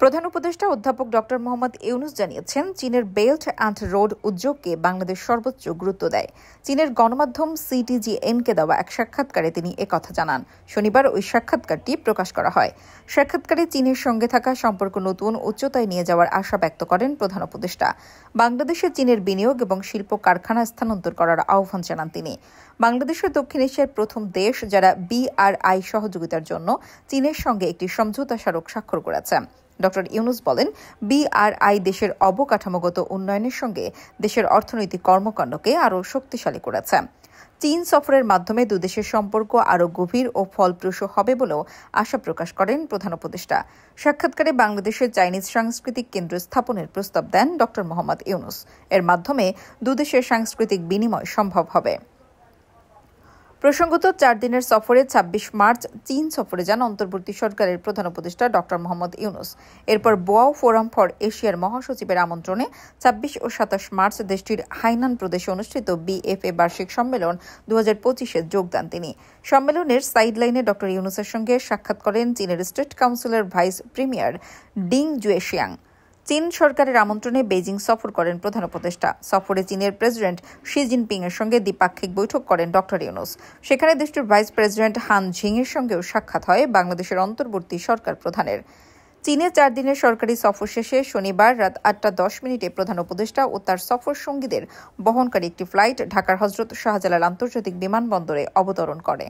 প্রধান উপদেষ্টা অধ্যাপক ডক্টর মোহাম্মদ ইউনূস জানিয়েছেন, চীনের বেল্ট অ্যান্ড রোড উদ্যোগকে বাংলাদেশ সর্বোচ্চ গুরুত্ব দেয়। চীনের গণমাধ্যম সিটিজিএনকে দেওয়া এক সাক্ষাৎকারে তিনি একথা জানান। শনিবার ওই সাক্ষাৎকারটি প্রকাশ করা হয়। সাক্ষাৎকারে চীনের সঙ্গে থাকা সম্পর্ক নতুন উচ্চতায় নিয়ে যাওয়ার আশা ব্যক্ত করেন প্রধান উপদেষ্টা। বাংলাদেশে চীনের বিনিয়োগ এবং শিল্প কারখানা স্থানান্তর করার আহ্বান জানান তিনি। বাংলাদেশের দক্ষিণ এশিয়ার প্রথম দেশ যারা BRI সহযোগিতার জন্য চীনের সঙ্গে একটি সমঝোতা স্মারক স্বাক্ষর করেছে। ডক্টর ইউনূস বলেন, BRI দেশের অবকাঠামোগত উন্নয়নের সঙ্গে দেশের অর্থনৈতিক কর্মকাণ্ডকে আরও শক্তিশালী করেছে। চীন সফরের মাধ্যমে দুদেশের সম্পর্ক আরও গভীর ও ফলপ্রসূ হবে বলেও আশা প্রকাশ করেন প্রধান উপদেষ্টা। সাক্ষাৎকারে বাংলাদেশের চাইনিজ সাংস্কৃতিক কেন্দ্র স্থাপনের প্রস্তাব দেন ডক্টর মোহাম্মদ ইউনূস। এর মাধ্যমে দুদেশের সাংস্কৃতিক বিনিময় সম্ভব হবে। প্রসঙ্গত, 4 দিনের সফরে 26 মার্চ চীন সফরে যান অন্তর্বর্তী সরকারের প্রধান উপদেষ্টা ডক্টর মোহাম্মদ ইউনূস। এরপর বোয়াও ফোরাম ফর এশিয়ার মহাসচিবের আমন্ত্রণে 26 ও 27 মার্চ দেশটির হাইনান প্রদেশে অনুষ্ঠিত BFA বার্ষিক সম্মেলন 2025-এ যোগ দেন তিনি। সম্মেলনের সাইডলাইনে ডক্টর ইউনূসের সঙ্গে সাক্ষাৎ করেন চীনের স্টেট কাউন্সিলের ভাইস প্রিমিয়ার ডিং জুয়েশিয়াং। চীন সরকারের আমন্ত্রণে বেইজিং সফর করেন প্রধান উপদেষ্টা। সফরে চীনের প্রেসিডেন্ট শি জিনপিং এর সঙ্গে দ্বিপাক্ষিক বৈঠক করেন ডক্টর ইউনূস। সেখানে দেশটির ভাইস প্রেসিডেন্ট হান ঝিং এর সঙ্গেও সাক্ষাৎ হয় বাংলাদেশের অন্তর্বর্তী সরকার প্রধানের। চীনে 4 দিনের সরকারি সফর শেষে শনিবার রাত 8:10 প্রধান উপদেষ্টা ও তার সফর সঙ্গীদের বহনকারী একটি ফ্লাইট ঢাকার হজরত শাহজালাল আন্তর্জাতিক বিমানবন্দরে অবতরণ করে।